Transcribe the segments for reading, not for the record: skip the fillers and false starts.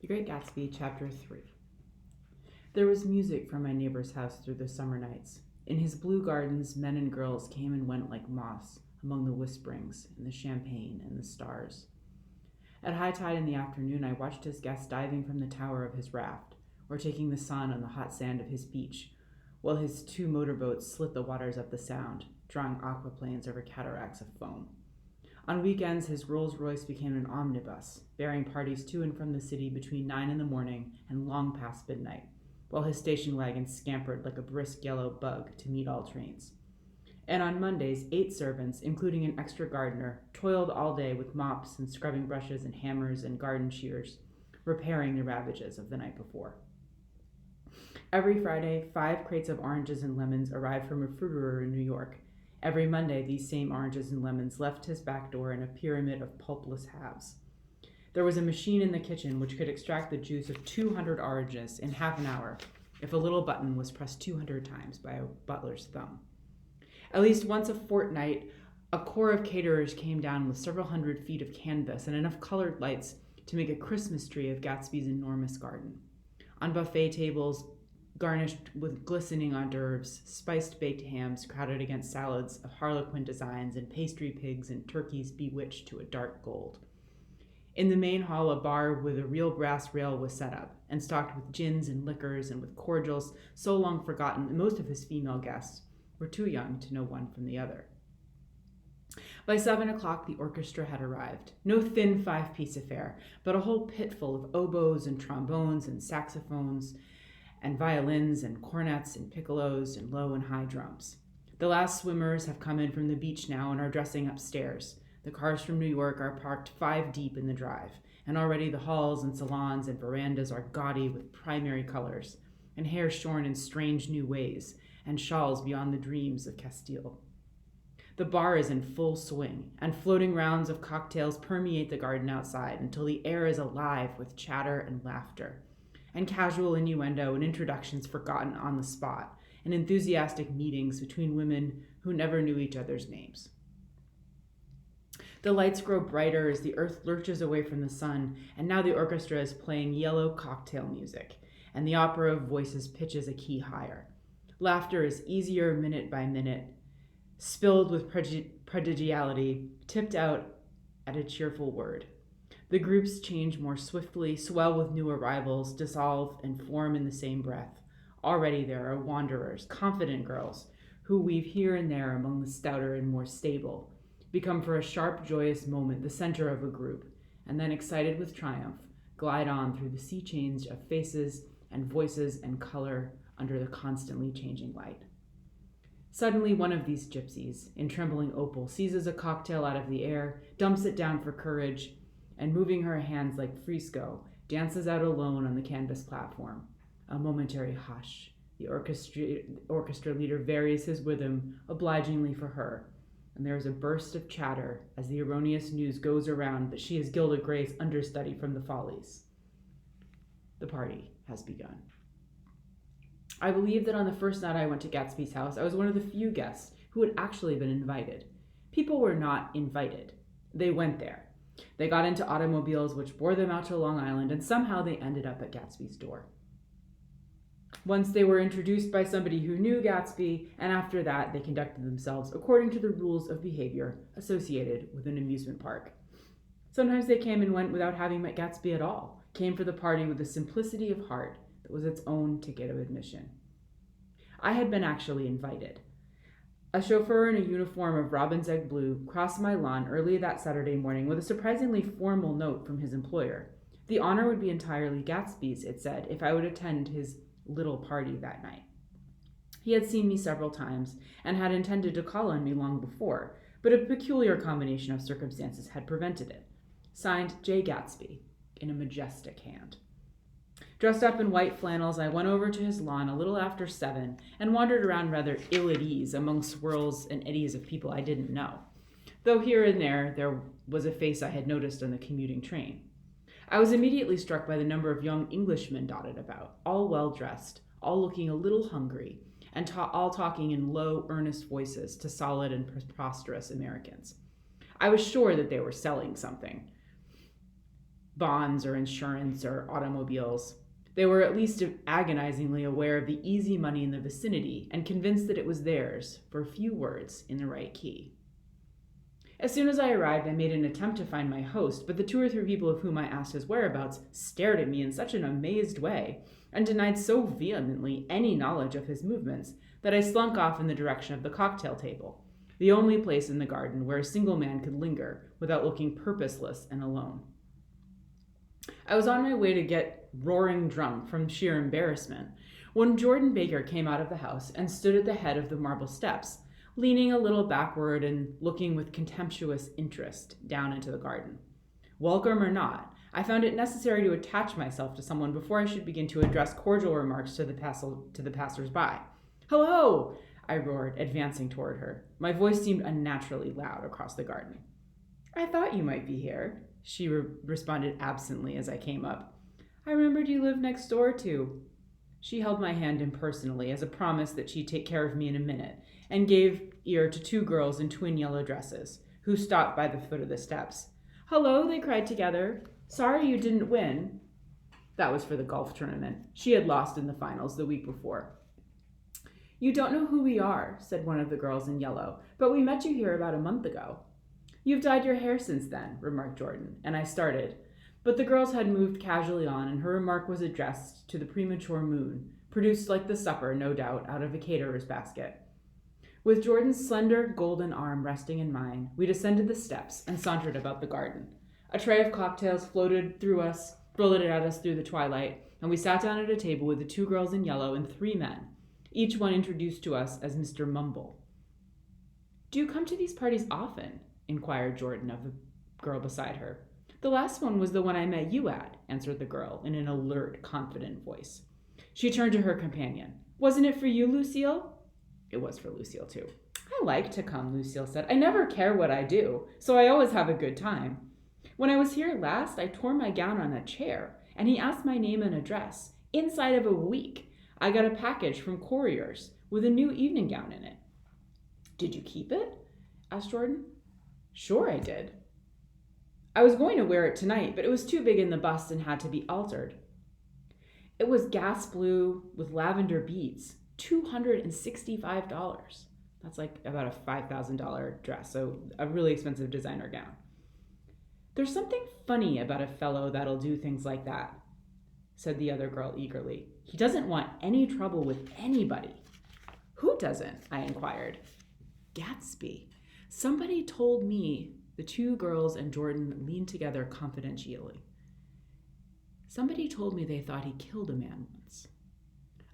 The Great Gatsby, Chapter 3. There was music from my neighbor's house through the summer nights. In his blue gardens, men and girls came and went like moths among the whisperings and the champagne and the stars. At high tide in the afternoon, I watched his guests diving from the tower of his raft, or taking the sun on the hot sand of his beach, while his two motorboats slit the waters of the Sound, drawing aquaplanes over cataracts of foam. On weekends, his Rolls-Royce became an omnibus, bearing parties to and from the city between 9 in the morning and long past midnight, while his station wagon scampered like a brisk yellow bug to meet all trains. And on Mondays, 8 servants, including an extra gardener, toiled all day with mops and scrubbing brushes and hammers and garden shears, repairing the ravages of the night before. Every Friday, 5 crates of oranges and lemons arrived from a fruiterer in New York. Every Monday, these same oranges and lemons left his back door in a pyramid of pulpless halves. There was a machine in the kitchen which could extract the juice of 200 oranges in half an hour if a little button was pressed 200 times by a butler's thumb. At least once a fortnight, a corps of caterers came down with several hundred feet of canvas and enough colored lights to make a Christmas tree of Gatsby's enormous garden. On buffet tables, garnished with glistening hors d'oeuvres, spiced baked hams crowded against salads of harlequin designs and pastry pigs and turkeys bewitched to a dark gold. In the main hall, a bar with a real brass rail was set up, and stocked with gins and liquors and with cordials so long forgotten that most of his female guests were too young to know one from the other. By 7 o'clock, the orchestra had arrived. No thin 5-piece affair, but a whole pitful of oboes and trombones and saxophones and violins and cornets and piccolos and low and high drums. The last swimmers have come in from the beach now and are dressing upstairs. The cars from New York are parked 5 deep in the drive, and already the halls and salons and verandas are gaudy with primary colors, and hair shorn in strange new ways, and shawls beyond the dreams of Castile. The bar is in full swing, and floating rounds of cocktails permeate the garden outside until the air is alive with chatter and laughter, and casual innuendo and introductions forgotten on the spot, and enthusiastic meetings between women who never knew each other's names. The lights grow brighter as the earth lurches away from the sun, and now the orchestra is playing yellow cocktail music, and the opera of voices pitches a key higher. Laughter is easier minute by minute, spilled with prodigality, tipped out at a cheerful word. The groups change more swiftly, swell with new arrivals, dissolve, and form in the same breath. Already there are wanderers, confident girls, who weave here and there among the stouter and more stable, become for a sharp, joyous moment the center of a group, and then, excited with triumph, glide on through the sea change of faces and voices and color under the constantly changing light. Suddenly, one of these gypsies, in trembling opal, seizes a cocktail out of the air, dumps it down for courage, and moving her hands like fresco, dances out alone on the canvas platform. A momentary hush. The orchestra leader varies his rhythm obligingly for her, and there is a burst of chatter as the erroneous news goes around that she is Gilda Gray's understudy from the Follies. The party has begun. I believe that on the first night I went to Gatsby's house, I was one of the few guests who had actually been invited. People were not invited. They went there. They got into automobiles which bore them out to Long Island, and somehow they ended up at Gatsby's door. Once they were introduced by somebody who knew Gatsby, and after that they conducted themselves according to the rules of behavior associated with an amusement park. Sometimes they came and went without having met Gatsby at all, came for the party with a simplicity of heart that was its own ticket of admission. I had been actually invited. A chauffeur in a uniform of robin's egg blue crossed my lawn early that Saturday morning with a surprisingly formal note from his employer. The honor would be entirely Gatsby's, it said, if I would attend his little party that night. He had seen me several times and had intended to call on me long before, but a peculiar combination of circumstances had prevented it. Signed, J. Gatsby, in a majestic hand. Dressed up in white flannels, I went over to his lawn a little after 7 and wandered around rather ill at ease among swirls and eddies of people I didn't know, though here and there was a face I had noticed on the commuting train. I was immediately struck by the number of young Englishmen dotted about, all well-dressed, all looking a little hungry, and all talking in low, earnest voices to solid and preposterous Americans. I was sure that they were selling something. bonds or insurance or automobiles. They were at least agonizingly aware of the easy money in the vicinity and convinced that it was theirs for a few words in the right key. As soon as I arrived, I made an attempt to find my host, but the 2 or 3 people of whom I asked his whereabouts stared at me in such an amazed way and denied so vehemently any knowledge of his movements that I slunk off in the direction of the cocktail table, the only place in the garden where a single man could linger without looking purposeless and alone. I was on my way to get roaring drunk from sheer embarrassment when Jordan Baker came out of the house and stood at the head of the marble steps, leaning a little backward and looking with contemptuous interest down into the garden. Welcome or not, I found it necessary to attach myself to someone before I should begin to address cordial remarks to the passers-by. "Hello!" I roared, advancing toward her. My voice seemed unnaturally loud across the garden. "I thought you might be here," she responded absently as I came up. "I remembered you lived next door to." She held my hand impersonally as a promise that she'd take care of me in a minute, and gave ear to 2 girls in twin yellow dresses, who stopped by the foot of the steps. "Hello," they cried together. "Sorry you didn't win." That was for the golf tournament. She had lost in the finals the week before. "You don't know who we are," said one of the girls in yellow, "but we met you here about a month ago." "You've dyed your hair since then," remarked Jordan, and I started. But the girls had moved casually on, and her remark was addressed to the premature moon, produced like the supper, no doubt, out of a caterer's basket. With Jordan's slender golden arm resting in mine, we descended the steps and sauntered about the garden. A tray of cocktails floated at us through the twilight, and we sat down at a table with the 2 girls in yellow and 3 men, each one introduced to us as Mr. Mumble. "Do you come to these parties often?" inquired Jordan of the girl beside her. "The last one was the one I met you at," answered the girl in an alert, confident voice. She turned to her companion. "Wasn't it for you, Lucille?" It was for Lucille, too. "I like to come," Lucille said. "I never care what I do, so I always have a good time. When I was here last, I tore my gown on a chair, and he asked my name and address. Inside of a week, I got a package from Courier's with a new evening gown in it." "Did you keep it?" asked Jordan. "Sure I did. I was going to wear it tonight, but it was too big in the bust and had to be altered. It was gas blue with lavender beads, $265. That's like about a $5,000 dress, so a really expensive designer gown." "There's something funny about a fellow that'll do things like that," said the other girl eagerly. "He doesn't want any trouble with anybody." "Who doesn't?" I inquired. "Gatsby. Somebody told me." The 2 girls and Jordan leaned together confidentially. "Somebody told me they thought he killed a man once."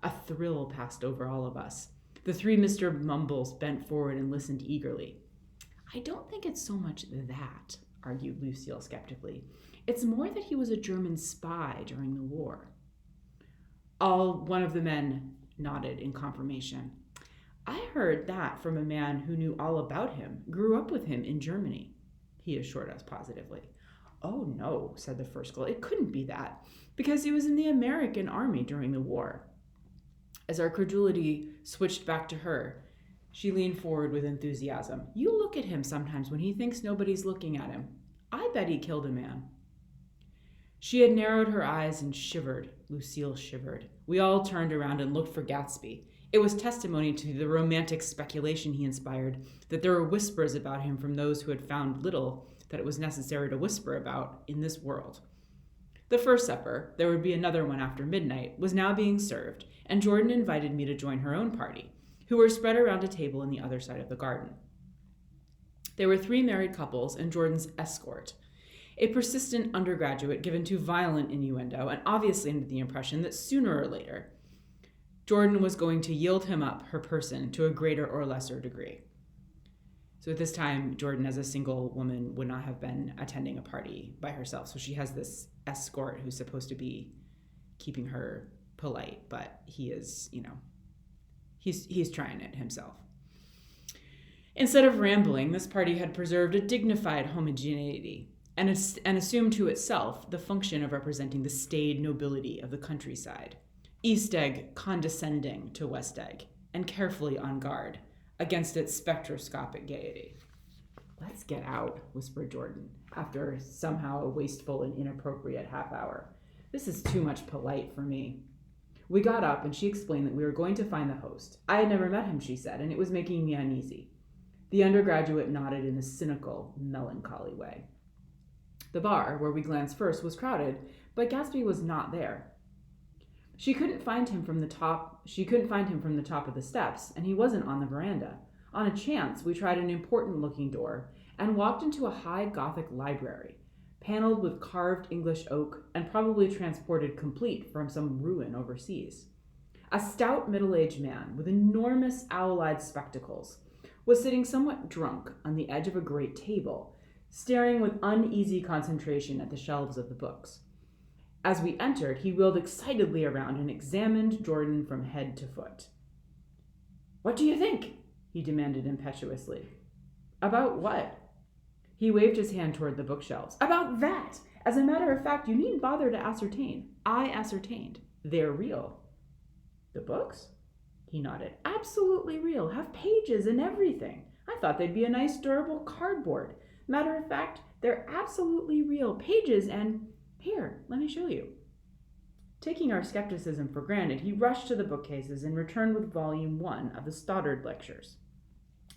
A thrill passed over all of us. The 3 Mr. Mumbles bent forward and listened eagerly. "I don't think it's so much that," argued Lucille skeptically. "It's more that he was a German spy during the war." One of the men nodded in confirmation. "I heard that from a man who knew all about him, grew up with him in Germany," he assured us positively. "Oh no," said the first girl, "it couldn't be that, because he was in the American army during the war." As our credulity switched back to her, she leaned forward with enthusiasm. "You look at him sometimes when he thinks nobody's looking at him. I bet he killed a man." She had narrowed her eyes and shivered. Lucille shivered. We all turned around and looked for Gatsby. It was testimony to the romantic speculation he inspired that there were whispers about him from those who had found little that it was necessary to whisper about in this world. The first supper, there would be another one after midnight, was now being served, and Jordan invited me to join her own party, who were spread around a table on the other side of the garden. There were 3 married couples and Jordan's escort, a persistent undergraduate given to violent innuendo and obviously under the impression that sooner or later Jordan was going to yield him up, her person, to a greater or lesser degree. So at this time, Jordan, as a single woman, would not have been attending a party by herself. So she has this escort who's supposed to be keeping her polite, but he is, he's trying it himself. Instead of rambling, this party had preserved a dignified homogeneity and assumed to itself the function of representing the staid nobility of the countryside. East Egg condescending to West Egg and carefully on guard against its spectroscopic gaiety. Let's get out, whispered Jordan, after somehow a wasteful and inappropriate half hour. This is too much polite for me. We got up, and she explained that we were going to find the host. I had never met him, she said, and it was making me uneasy. The undergraduate nodded in a cynical, melancholy way. The bar, where we glanced first, was crowded, but Gatsby was not there. She couldn't find him from the top of the steps, and he wasn't on the veranda. On a chance, we tried an important-looking door and walked into a high Gothic library, paneled with carved English oak and probably transported complete from some ruin overseas. A stout middle-aged man with enormous owl-eyed spectacles was sitting somewhat drunk on the edge of a great table, staring with uneasy concentration at the shelves of the books. As we entered, he wheeled excitedly around and examined Jordan from head to foot. "What do you think?" he demanded impetuously. "About what?" He waved his hand toward the bookshelves. "About that! As a matter of fact, you needn't bother to ascertain. I ascertained. They're real." "The books?" He nodded. "Absolutely real. Have pages and everything. I thought they'd be a nice durable cardboard. Matter of fact, they're absolutely real. Pages and... Here, let me show you." Taking our skepticism for granted, he rushed to the bookcases and returned with volume 1 of the Stoddard Lectures.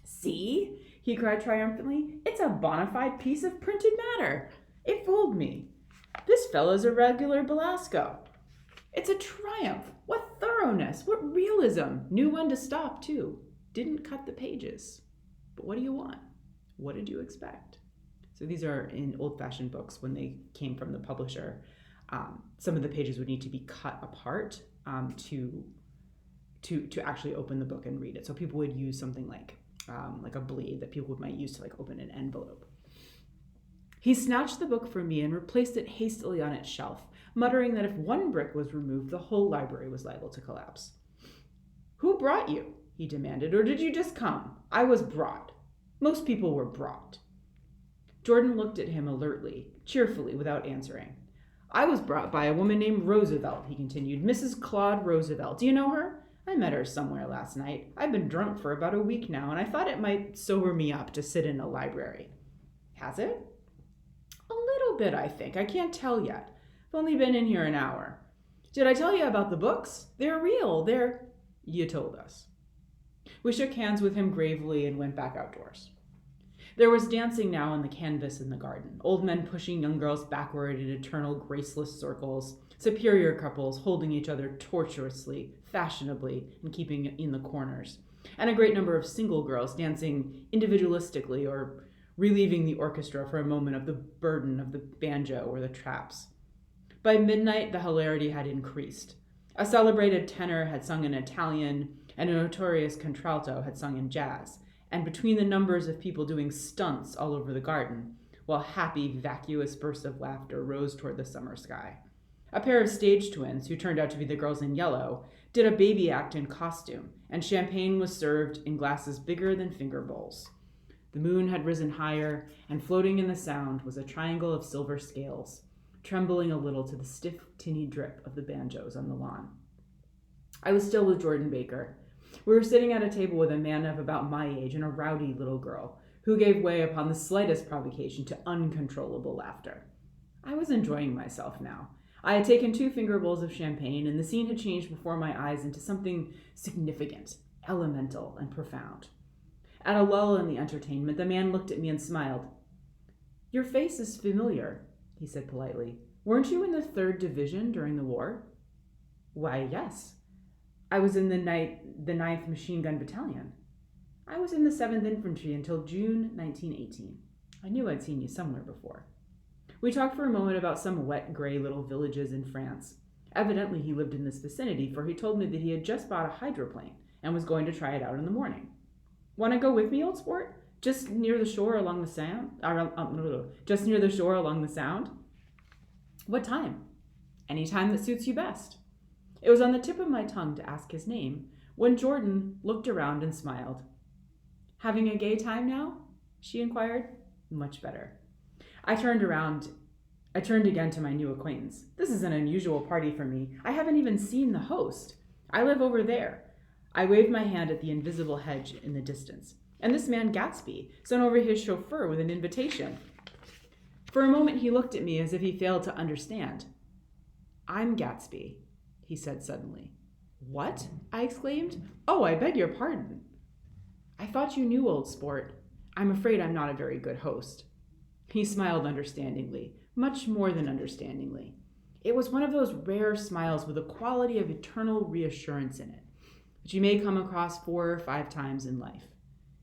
"See?" he cried triumphantly. "It's a bona fide piece of printed matter. It fooled me. This fellow's a regular Belasco. It's a triumph. What thoroughness, what realism. Knew when to stop, too. Didn't cut the pages. But what do you want? What did you expect?" So these are in old-fashioned books when they came from the publisher. Some of the pages would need to be cut apart to actually open the book and read it. So people would use something like a blade that people might use to open an envelope. He snatched the book from me and replaced it hastily on its shelf, muttering that if one brick was removed, the whole library was liable to collapse. "Who brought you?" he demanded. "Or did you just come?" "I was brought. Most people were brought." Jordan looked at him alertly, cheerfully, without answering. "I was brought by a woman named Roosevelt," he continued. "Mrs. Claude Roosevelt. Do you know her? I met her somewhere last night. I've been drunk for about a week now, and I thought it might sober me up to sit in a library." "Has it?" "A little bit, I think. I can't tell yet. I've only been in here an hour. Did I tell you about the books? They're real. You told us." We shook hands with him gravely and went back outdoors. There was dancing now on the canvas in the garden, old men pushing young girls backward in eternal graceless circles, superior couples holding each other tortuously, fashionably, and keeping in the corners, and a great number of single girls dancing individualistically or relieving the orchestra for a moment of the burden of the banjo or the traps. By midnight, the hilarity had increased. A celebrated tenor had sung in Italian, and a notorious contralto had sung in jazz, and between the numbers of people doing stunts all over the garden, while happy, vacuous bursts of laughter rose toward the summer sky. A pair of stage twins, who turned out to be the girls in yellow, did a baby act in costume, and champagne was served in glasses bigger than finger bowls. The moon had risen higher, and floating in the sound was a triangle of silver scales, trembling a little to the stiff, tinny drip of the banjos on the lawn. I was still with Jordan Baker. We were sitting at a table with a man of about my age and a rowdy little girl, who gave way upon the slightest provocation to uncontrollable laughter. I was enjoying myself now. I had taken 2 finger bowls of champagne, and the scene had changed before my eyes into something significant, elemental, and profound. At a lull in the entertainment, the man looked at me and smiled. "Your face is familiar," he said politely. "Weren't you in the 3rd Division during the war?" "Why, yes. I was in the 9th Machine Gun Battalion." "I was in the 7th Infantry until June 1918. I knew I'd seen you somewhere before." We talked for a moment about some wet, gray little villages in France. Evidently he lived in this vicinity, for he told me that he had just bought a hydroplane and was going to try it out in the morning. "Want to go with me, old sport? Just near the shore along the Sound? Just near the shore along the Sound?" "What time?" "Any time that suits you best." It was on the tip of my tongue to ask his name when Jordan looked around and smiled. "Having a gay time now?" she inquired. "Much better." I turned again to my new acquaintance. "This is an unusual party for me. I haven't even seen the host. I live over there." I waved my hand at the invisible hedge in the distance. And this man Gatsby sent over his chauffeur with an invitation. For a moment he looked at me as if he failed to understand. I'm Gatsby, he said suddenly. What? I exclaimed. Oh, I beg your pardon. I thought you knew, old sport. I'm afraid I'm not a very good host. He smiled understandingly, much more than understandingly. It was one of those rare smiles with a quality of eternal reassurance in it, which you may come across 4 or 5 times in life.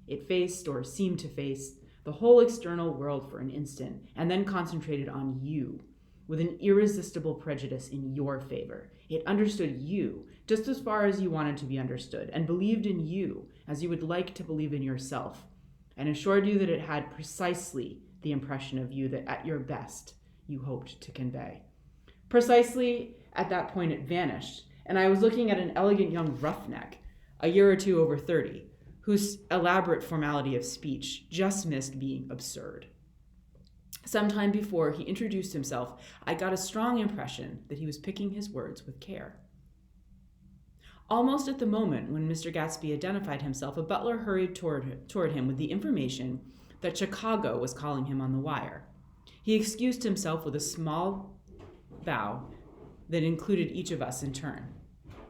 It faced, or seemed to face, the whole external world for an instant, and then concentrated on you, with an irresistible prejudice in your favor. It understood you, just as far as you wanted to be understood, and believed in you, as you would like to believe in yourself, and assured you that it had precisely the impression of you that at your best you hoped to convey. Precisely at that point it vanished, and I was looking at an elegant young roughneck, a year or 2 over 30, whose elaborate formality of speech just missed being absurd. Sometime before he introduced himself, I got a strong impression that he was picking his words with care. Almost at the moment when Mr. Gatsby identified himself, a butler hurried toward him with the information that Chicago was calling him on the wire. He excused himself with a small bow that included each of us in turn.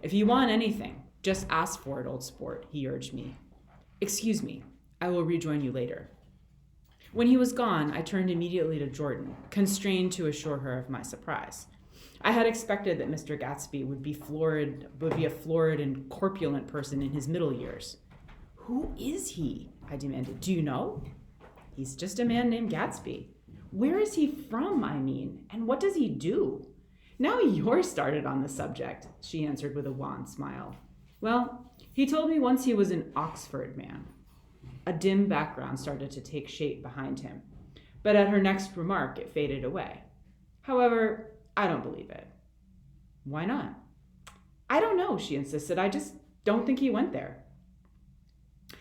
If you want anything, just ask for it, old sport, he urged me. Excuse me, I will rejoin you later. When he was gone, I turned immediately to Jordan, constrained to assure her of my surprise. I had expected that Mr. Gatsby would be a florid and corpulent person in his middle years. Who is he? I demanded. Do you know? He's just a man named Gatsby. Where is he from, I mean, and what does he do? Now you're started on the subject, she answered with a wan smile. Well, he told me once he was an Oxford man. A dim background started to take shape behind him, but at her next remark it faded away. However, I don't believe it. Why not? I don't know, she insisted. I just don't think he went there.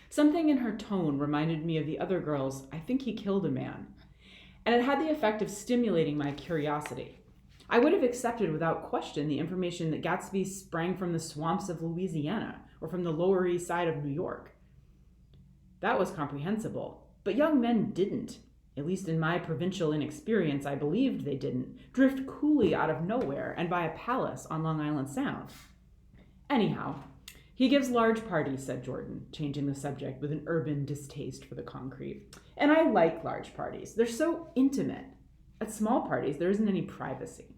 Something in her tone reminded me of the other girls' I think he killed a man, and it had the effect of stimulating my curiosity. I would have accepted without question the information that Gatsby sprang from the swamps of Louisiana or from the Lower East Side of New York. That was comprehensible, but young men didn't. At least in my provincial inexperience, I believed they didn't, drift coolly out of nowhere and buy a palace on Long Island Sound. Anyhow, he gives large parties, said Jordan, changing the subject with an urban distaste for the concrete. And I like large parties. They're so intimate. At small parties, there isn't any privacy.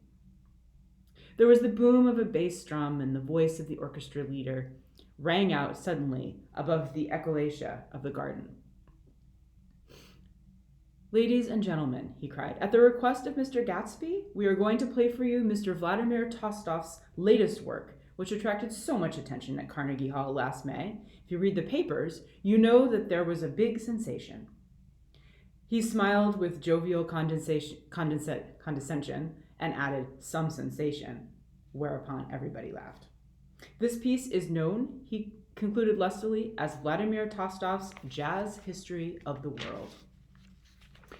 There was the boom of a bass drum, and the voice of the orchestra leader rang out suddenly above the echolalia of the garden. Ladies and gentlemen, he cried, at the request of Mr. Gatsby, we are going to play for you Mr. Vladimir Tostof's latest work, which attracted so much attention at Carnegie Hall last May. If you read the papers, you know that there was a big sensation. He smiled with jovial condescension and added, some sensation, whereupon everybody laughed. This piece is known, he concluded lustily, as Vladimir Tostof's Jazz History of the World.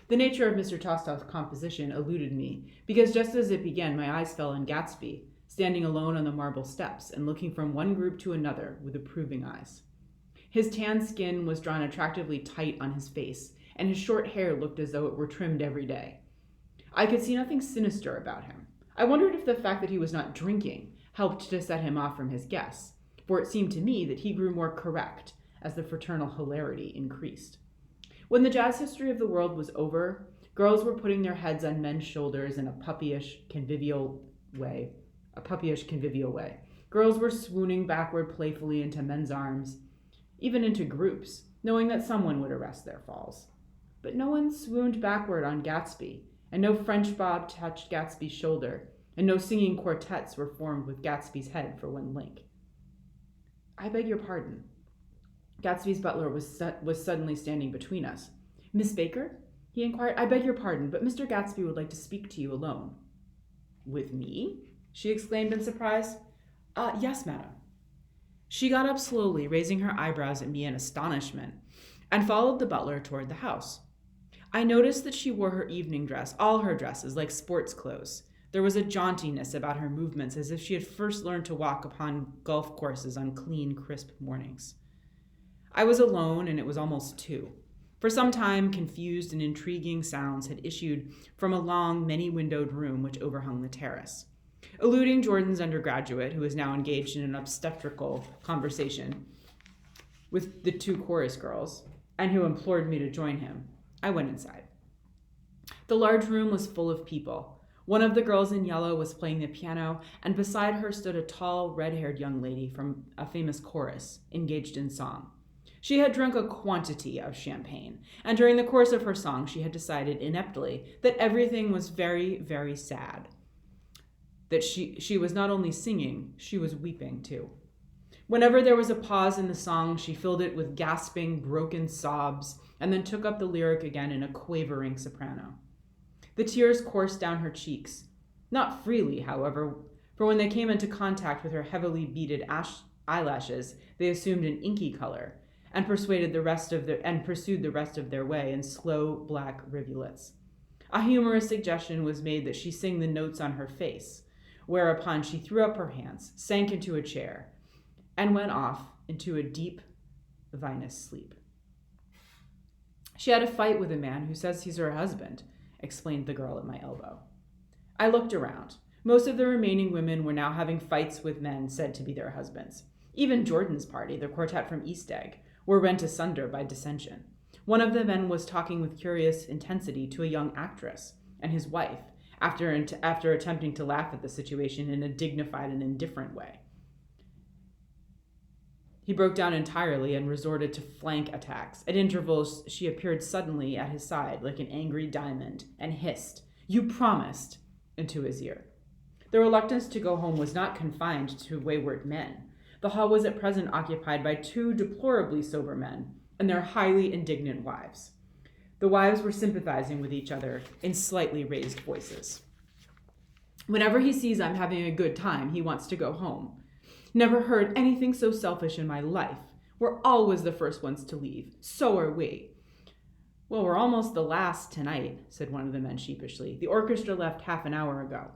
The nature of Mr. Tostof's composition eluded me, because just as it began, my eyes fell on Gatsby, standing alone on the marble steps and looking from one group to another with approving eyes. His tan skin was drawn attractively tight on his face, and his short hair looked as though it were trimmed every day. I could see nothing sinister about him. I wondered if the fact that he was not drinking helped to set him off from his guests, for it seemed to me that he grew more correct as the fraternal hilarity increased. When the Jazz History of the World was over, girls were putting their heads on men's shoulders in a puppyish, convivial way. Girls were swooning backward playfully into men's arms, even into groups, knowing that someone would arrest their falls. But no one swooned backward on Gatsby, and no French bob touched Gatsby's shoulder, and no singing quartets were formed with Gatsby's head for one link. I beg your pardon. Gatsby's butler was suddenly standing between us. Miss Baker? He inquired. I beg your pardon, but Mr. Gatsby would like to speak to you alone. With me? She exclaimed in surprise. Yes, madam. She got up slowly, raising her eyebrows at me in astonishment, and followed the butler toward the house. I noticed that she wore her evening dress, all her dresses, like sports clothes. There was a jauntiness about her movements, as if she had first learned to walk upon golf courses on clean, crisp mornings. I was alone, and it was almost 2. For some time, confused and intriguing sounds had issued from a long, many-windowed room which overhung the terrace. Eluding Jordan's undergraduate, who was now engaged in an obstetrical conversation with the 2 chorus girls, and who implored me to join him, I went inside. The large room was full of people. One of the girls in yellow was playing the piano, and beside her stood a tall, red-haired young lady from a famous chorus, engaged in song. She had drunk a quantity of champagne, and during the course of her song she had decided ineptly that everything was very, very sad. That she was not only singing, she was weeping too. Whenever there was a pause in the song, she filled it with gasping, broken sobs, and then took up the lyric again in a quavering soprano. The tears coursed down her cheeks, not freely, however, for when they came into contact with her heavily beaded eyelashes, they assumed an inky color, and pursued the rest of their way in slow black rivulets. A humorous suggestion was made that she sing the notes on her face, whereupon she threw up her hands, sank into a chair, and went off into a deep, vinous sleep. She had a fight with a man who says he's her husband, explained the girl at my elbow. I looked around. Most of the remaining women were now having fights with men said to be their husbands. Even Jordan's party, the quartet from East Egg, were rent asunder by dissension. One of the men was talking with curious intensity to a young actress and his wife, after attempting to laugh at the situation in a dignified and indifferent way. He broke down entirely and resorted to flank attacks. At intervals, she appeared suddenly at his side like an angry diamond and hissed, "You promised," into his ear. The reluctance to go home was not confined to wayward men. The hall was at present occupied by 2 deplorably sober men and their highly indignant wives. The wives were sympathizing with each other in slightly raised voices. Whenever he sees I'm having a good time, he wants to go home. Never heard anything so selfish in my life. We're always the first ones to leave. So are we. Well, we're almost the last tonight, said one of the men sheepishly. The orchestra left half an hour ago.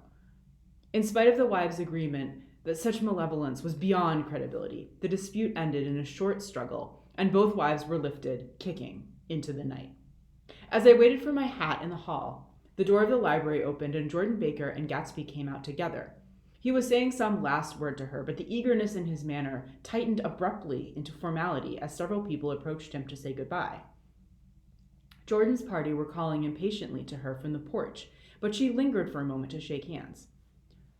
In spite of the wives' agreement that such malevolence was beyond credibility, the dispute ended in a short struggle, and both wives were lifted, kicking, into the night. As I waited for my hat in the hall, the door of the library opened and Jordan Baker and Gatsby came out together. He was saying some last word to her, but the eagerness in his manner tightened abruptly into formality as several people approached him to say goodbye. Jordan's party were calling impatiently to her from the porch, but she lingered for a moment to shake hands.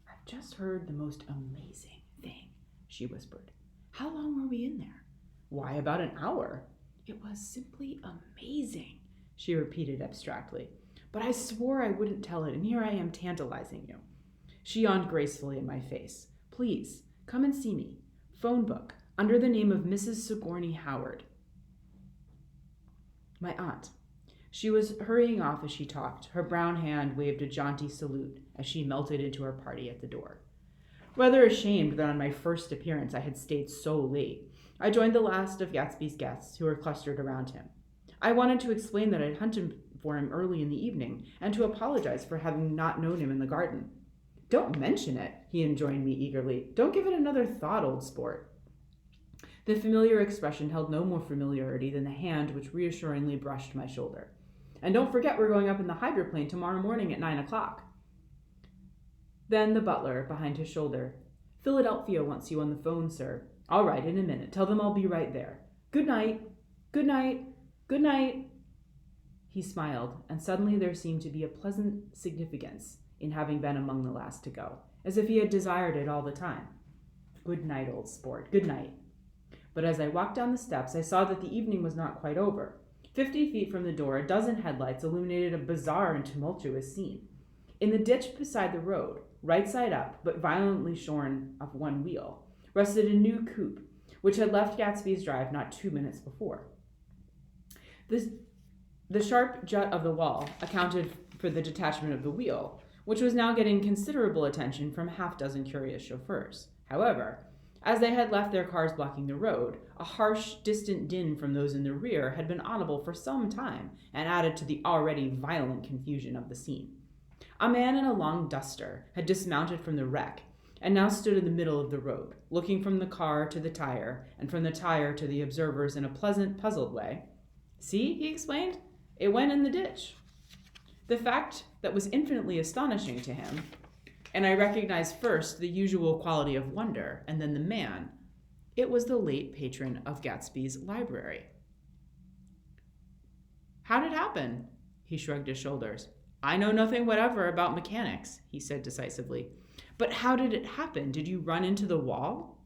"I've just heard the most amazing thing," she whispered. "How long were we in there?" "Why, about an hour." "It was simply amazing," she repeated abstractly. "But I swore I wouldn't tell it, and here I am tantalizing you." She yawned gracefully in my face. "Please, come and see me. Phone book, under the name of Mrs. Sigourney Howard." My aunt. She was hurrying off as she talked. Her brown hand waved a jaunty salute as she melted into her party at the door. Rather ashamed that on my first appearance I had stayed so late, I joined the last of Gatsby's guests who were clustered around him. I wanted to explain that I'd hunted for him early in the evening and to apologize for having not known him in the garden. "Don't mention it," he enjoined me eagerly. "Don't give it another thought, old sport." The familiar expression held no more familiarity than the hand which reassuringly brushed my shoulder. "And don't forget we're going up in the hydroplane tomorrow morning at 9 o'clock. Then the butler, behind his shoulder. "Philadelphia wants you on the phone, sir." "All right, in a minute. Tell them I'll be right there." "Good night. Good night. Good night." He smiled, and suddenly there seemed to be a pleasant significance in having been among the last to go, as if he had desired it all the time. "Good night, old sport. Good night." But as I walked down the steps, I saw that the evening was not quite over. 50 feet from the door, a dozen headlights illuminated a bizarre and tumultuous scene. In the ditch beside the road, right side up, but violently shorn of one wheel, rested a new coupe, which had left Gatsby's drive not 2 minutes before. The sharp jut of the wall accounted for the detachment of the wheel, which was now getting considerable attention from half-dozen curious chauffeurs. However, as they had left their cars blocking the road, a harsh, distant din from those in the rear had been audible for some time and added to the already violent confusion of the scene. A man in a long duster had dismounted from the wreck and now stood in the middle of the road, looking from the car to the tire, and from the tire to the observers in a pleasant, puzzled way. See, he explained, it went in the ditch. The fact that was infinitely astonishing to him, and I recognized first the usual quality of wonder, and then the man. It was the late patron of Gatsby's library. How did it happen? He shrugged his shoulders. I know nothing whatever about mechanics, he said decisively. But how did it happen? Did you run into the wall?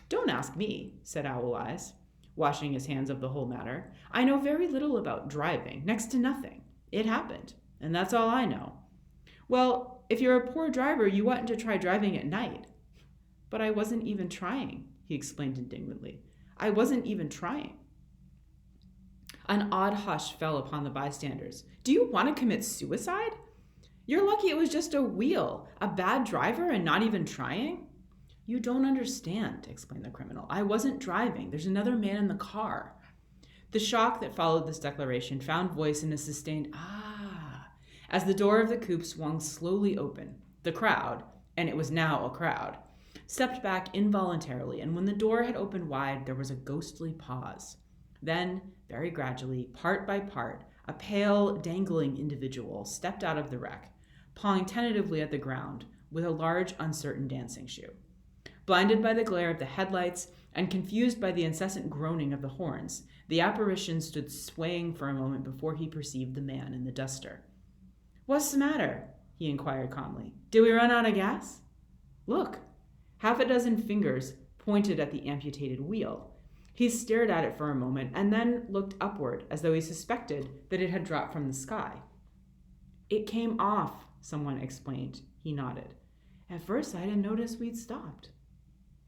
Don't ask me, said Owl Eyes, washing his hands of the whole matter. I know very little about driving, next to nothing. It happened, and that's all I know. Well, if you're a poor driver, you oughtn't to try driving at night. But I wasn't even trying, he explained indignantly. I wasn't even trying. An odd hush fell upon the bystanders. Do you want to commit suicide? You're lucky it was just a wheel, a bad driver, and not even trying? You don't understand, explained the criminal. I wasn't driving. There's another man in the car. The shock that followed this declaration found voice in a sustained ah as the door of the coupe swung slowly open. The crowd, and it was now a crowd, stepped back involuntarily, and when the door had opened wide, there was a ghostly pause. Then, very gradually, part by part, a pale, dangling individual stepped out of the wreck, pawing tentatively at the ground with a large, uncertain dancing shoe. Blinded by the glare of the headlights and confused by the incessant groaning of the horns, the apparition stood swaying for a moment before he perceived the man in the duster. What's the matter? He inquired calmly. Did we run out of gas? Look. Half a dozen fingers pointed at the amputated wheel. He stared at it for a moment and then looked upward as though he suspected that it had dropped from the sky. It came off, someone explained. He nodded. At first, I didn't notice we'd stopped.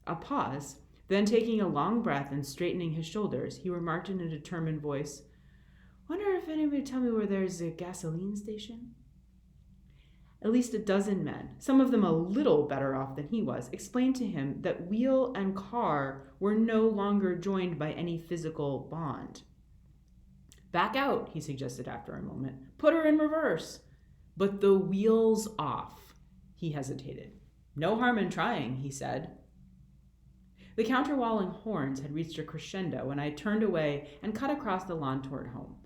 A pause, then taking a long breath and straightening his shoulders, he remarked in a determined voice, Wonder if anybody would tell me where there's a gasoline station? At least a dozen men, some of them a little better off than he was, explained to him that wheel and car were no longer joined by any physical bond. Back out, he suggested after a moment. Put her in reverse. But the wheel's off. He hesitated. No harm in trying, he said. The counterwalling horns had reached a crescendo, and I turned away and cut across the lawn toward home.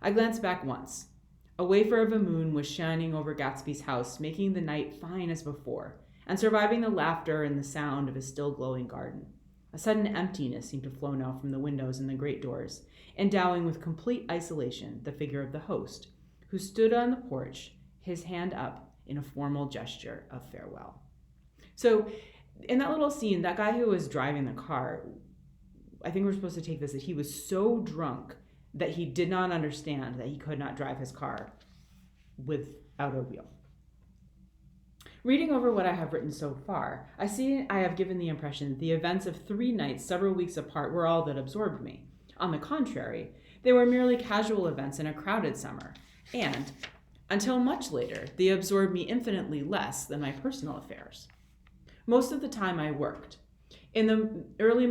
I glanced back once. A wafer of a moon was shining over Gatsby's house, making the night fine as before, and surviving the laughter and the sound of his still glowing garden. A sudden emptiness seemed to flow now from the windows and the great doors, endowing with complete isolation the figure of the host, who stood on the porch, his hand up in a formal gesture of farewell. So, in that little scene, that guy who was driving the car, I think we're supposed to take this that he was so drunk that he did not understand that he could not drive his car without a wheel. Reading over what I have written so far, I see I have given the impression that the events of 3 nights several weeks apart were all that absorbed me. On the contrary, they were merely casual events in a crowded summer, and, until much later, they absorbed me infinitely less than my personal affairs. Most of the time I worked. In the early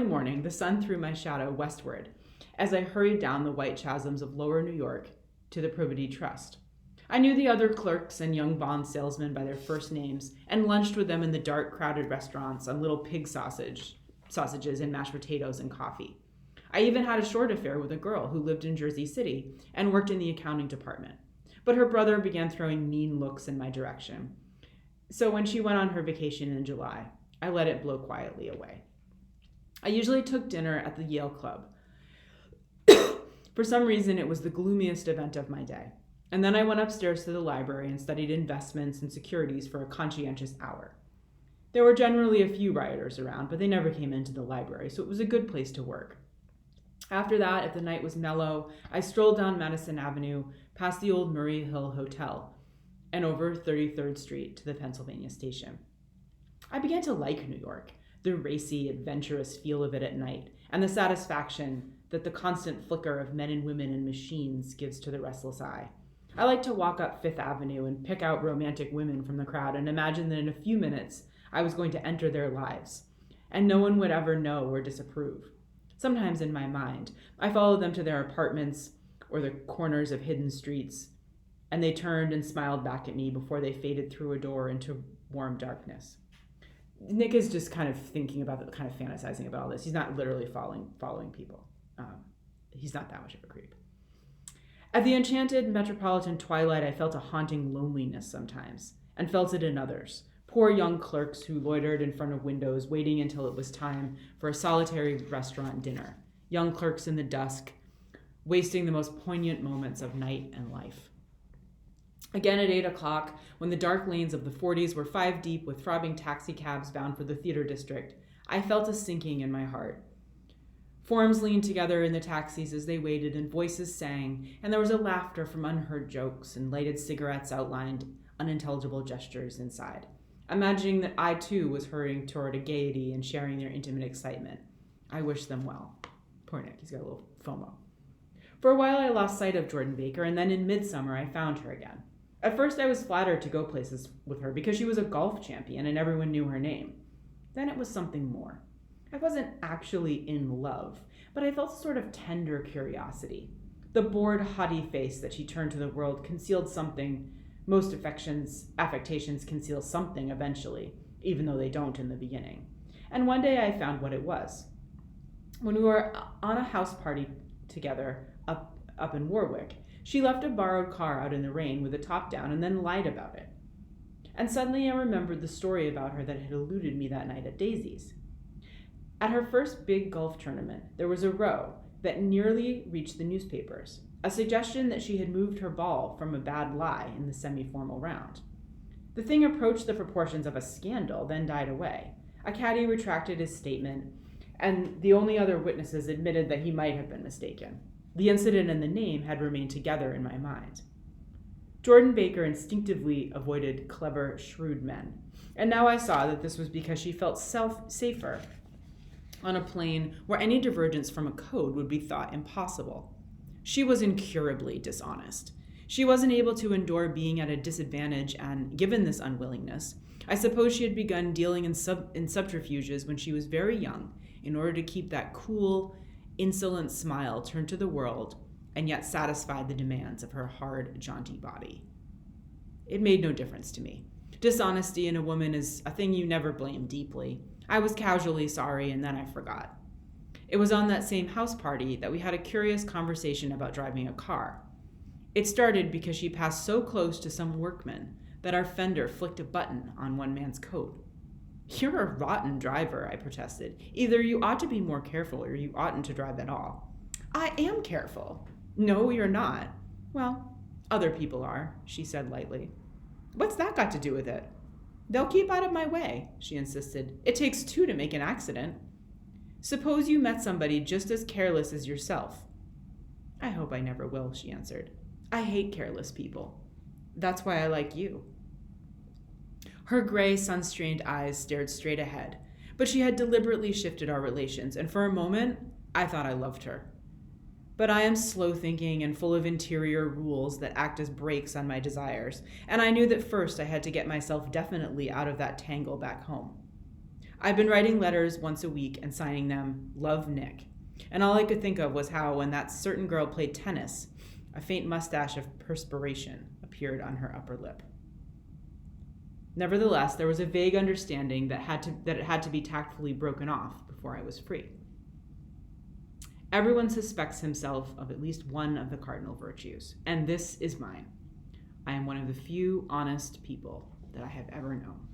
morning, the sun threw my shadow westward as I hurried down the white chasms of lower New York to the Probity Trust. I knew the other clerks and young bond salesmen by their first names and lunched with them in the dark, crowded restaurants on little pig sausages and mashed potatoes and coffee. I even had a short affair with a girl who lived in Jersey City and worked in the accounting department. But her brother began throwing mean looks in my direction. So when she went on her vacation in July, I let it blow quietly away. I usually took dinner at the Yale Club. For some reason, it was the gloomiest event of my day. And then I went upstairs to the library and studied investments and securities for a conscientious hour. There were generally a few rioters around, but they never came into the library, so it was a good place to work. After that, if the night was mellow, I strolled down Madison Avenue, past the old Murray Hill Hotel, and over 33rd Street to the Pennsylvania Station. I began to like New York, the racy, adventurous feel of it at night, and the satisfaction that the constant flicker of men and women and machines gives to the restless eye. I like to walk up Fifth Avenue and pick out romantic women from the crowd and imagine that in a few minutes I was going to enter their lives, and no one would ever know or disapprove. Sometimes in my mind, I followed them to their apartments or the corners of hidden streets, and they turned and smiled back at me before they faded through a door into warm darkness. Nick is just kind of thinking about kind of fantasizing about all this. He's not literally following people. He's not that much of a creep. At the enchanted metropolitan twilight, I felt a haunting loneliness sometimes, and felt it in others. Poor young clerks who loitered in front of windows, waiting until it was time for a solitary restaurant dinner. Young clerks in the dusk, wasting the most poignant moments of night and life. Again at 8 o'clock, when the dark lanes of the 40s were 5 deep with throbbing taxi cabs bound for the theater district, I felt a sinking in my heart. Forms leaned together in the taxis as they waited, and voices sang, and there was a laughter from unheard jokes, and lighted cigarettes outlined unintelligible gestures inside. Imagining that I too was hurrying toward a gaiety and sharing their intimate excitement. I wished them well. Poor Nick, he's got a little FOMO. For a while I lost sight of Jordan Baker, and then in midsummer I found her again. At first I was flattered to go places with her because she was a golf champion and everyone knew her name. Then it was something more. I wasn't actually in love, but I felt a sort of tender curiosity. The bored, haughty face that she turned to the world concealed something. Most affectations conceal something eventually, even though they don't in the beginning. And one day I found what it was. When we were on a house party together up in Warwick, she left a borrowed car out in the rain with the top down and then lied about it. And suddenly I remembered the story about her that had eluded me that night at Daisy's. At her first big golf tournament, there was a row that nearly reached the newspapers, a suggestion that she had moved her ball from a bad lie in the semi-formal round. The thing approached the proportions of a scandal, then died away. A caddy retracted his statement, and the only other witnesses admitted that he might have been mistaken. The incident and the name had remained together in my mind. Jordan Baker instinctively avoided clever, shrewd men, and now I saw that this was because she felt safer on a plane where any divergence from a code would be thought impossible. She was incurably dishonest. She wasn't able to endure being at a disadvantage, and given this unwillingness, I suppose she had begun dealing in subterfuges when she was very young in order to keep that cool, insolent smile turned to the world and yet satisfy the demands of her hard, jaunty body. It made no difference to me. Dishonesty in a woman is a thing you never blame deeply. I was casually sorry, and then I forgot. It was on that same house party that we had a curious conversation about driving a car. It started because she passed so close to some workman that our fender flicked a button on one man's coat. "You're a rotten driver," I protested. "Either you ought to be more careful or you oughtn't to drive at all." "I am careful." "No, you're not." "Well, other people are," she said lightly. "What's that got to do with it?" "They'll keep out of my way," she insisted. "It takes 2 to make an accident." "Suppose you met somebody just as careless as yourself." "I hope I never will," she answered. "I hate careless people. That's why I like you." Her gray, sun-strained eyes stared straight ahead, but she had deliberately shifted our relations, and for a moment, I thought I loved her. But I am slow-thinking and full of interior rules that act as brakes on my desires, and I knew that first I had to get myself definitely out of that tangle back home. I've been writing letters once a week and signing them, "Love, Nick," and all I could think of was how, when that certain girl played tennis, a faint mustache of perspiration appeared on her upper lip. Nevertheless, there was a vague understanding that it had to be tactfully broken off before I was free. Everyone suspects himself of at least one of the cardinal virtues, and this is mine. I am one of the few honest people that I have ever known.